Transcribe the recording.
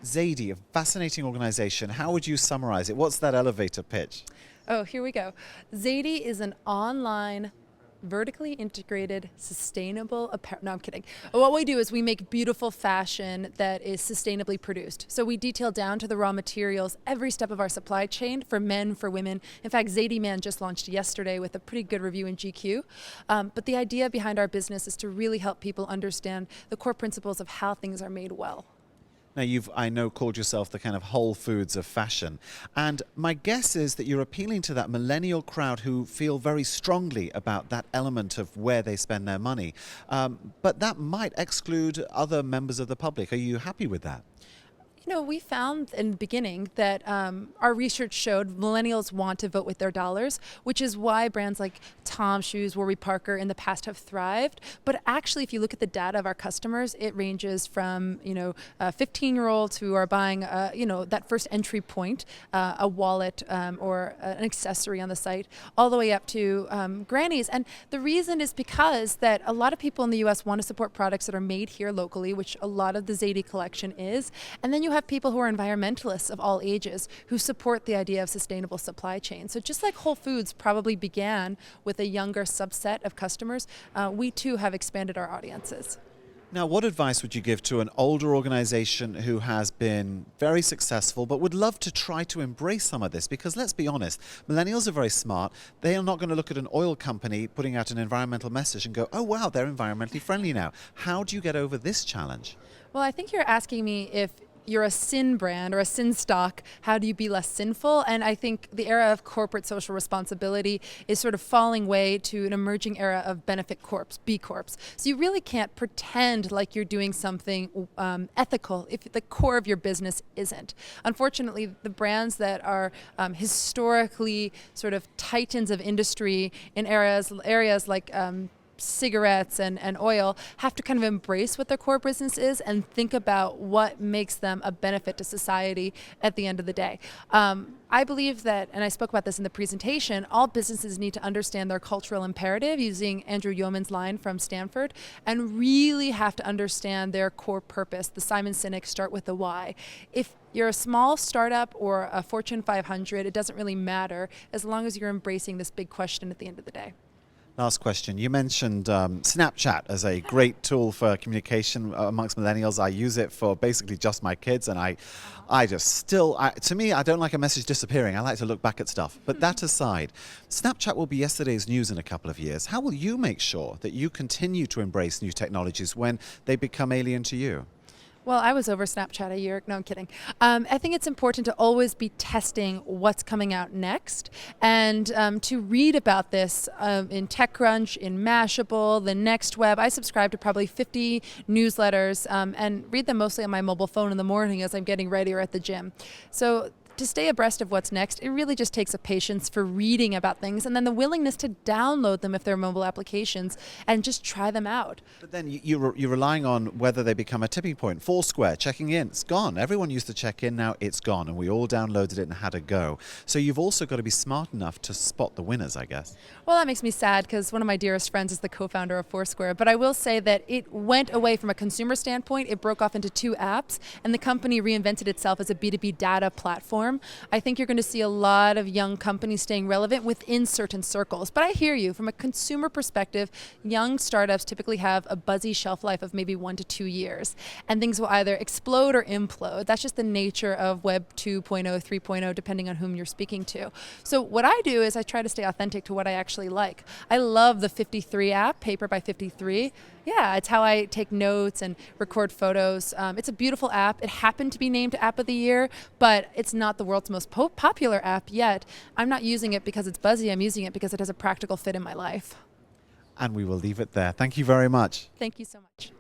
Zadie, a fascinating organization. How would you summarize it? What's that elevator pitch? Oh, here we go. Zadie is an online, vertically integrated, sustainable apparel. No, I'm kidding. What we do is we make beautiful fashion that is sustainably produced. So we detail down to the raw materials every step of our supply chain for men, for women. In fact, Zadie Man just launched yesterday with a pretty good review in GQ. But the idea behind our business is to really help people understand the core principles of how things are made well. Now, you've, I know, called yourself the kind of Whole Foods of fashion. And my guess is that you're appealing to that millennial crowd who feel very strongly about that element of where they spend their money. But that might exclude other members of the public. Are you happy with that? You know, we found in the beginning that our research showed millennials want to vote with their dollars, which is why brands like Tom's Shoes, Warby Parker in the past have thrived. But actually, if you look at the data of our customers, it ranges from, a 15-year-olds who are buying, that first entry point, a wallet or an accessory on the site, all the way up to grannies. And the reason is because that a lot of people in the U.S. want to support products that are made here locally, which a lot of the Zadie collection is. And then you have people who are environmentalists of all ages who support the idea of sustainable supply chain. So just like Whole Foods probably began with a younger subset of customers, we too have expanded our audiences. Now, what advice would you give to an older organization who has been very successful but would love to try to embrace some of this? Because let's be honest, millennials are very smart. They are not going to look at an oil company putting out an environmental message and go, oh, wow, they're environmentally friendly now. How do you get over this challenge? Well, I think you're asking me if you're a sin brand or a sin stock, how do you be less sinful? And I think the era of corporate social responsibility is sort of falling way to an emerging era of benefit corps, B Corps. So you really can't pretend like you're doing something ethical if the core of your business isn't. Unfortunately, the brands that are historically sort of titans of industry in areas like cigarettes and oil have to kind of embrace what their core business is and think about what makes them a benefit to society at the end of the day. I believe that, and I spoke about this in the presentation, all businesses need to understand their cultural imperative, using Andrew Yeoman's line from Stanford, and really have to understand their core purpose. The Simon Sinek start with the why. If you're a small startup or a Fortune 500, it doesn't really matter as long as you're embracing this big question at the end of the day. Last question. You mentioned Snapchat as a great tool for communication amongst millennials. I use it for basically just my kids, and to me, I don't like a message disappearing. I like to look back at stuff. But that aside, Snapchat will be yesterday's news in a couple of years. How will you make sure that you continue to embrace new technologies when they become alien to you? Well, I was over Snapchat a year. No, I'm kidding. I think it's important to always be testing what's coming out next, and to read about this in TechCrunch, in Mashable, the Next Web. I subscribe to probably 50 newsletters and read them mostly on my mobile phone in the morning as I'm getting ready or at the gym. So to stay abreast of what's next, it really just takes a patience for reading about things and then the willingness to download them if they're mobile applications and just try them out. But then you're relying on whether they become a tipping point. Foursquare, checking in, it's gone. Everyone used to check in, now it's gone, and we all downloaded it and had a go. So you've also got to be smart enough to spot the winners, I guess. Well, that makes me sad because one of my dearest friends is the co-founder of Foursquare, but I will say that it went away from a consumer standpoint. It broke off into two apps, and the company reinvented itself as a B2B data platform. I think you're going to see a lot of young companies staying relevant within certain circles. But I hear you. From a consumer perspective, young startups typically have a buzzy shelf life of maybe 1 to 2 years. And things will either explode or implode. That's just the nature of Web 2.0, 3.0, depending on whom you're speaking to. So what I do is I try to stay authentic to what I actually like. I love the 53 app, Paper by 53. Yeah, it's how I take notes and record photos. It's a beautiful app. It happened to be named App of the Year, but it's not the world's most popular app yet. I'm not using it because it's buzzy. I'm using it because it has a practical fit in my life. And we will leave it there. Thank you very much. Thank you so much.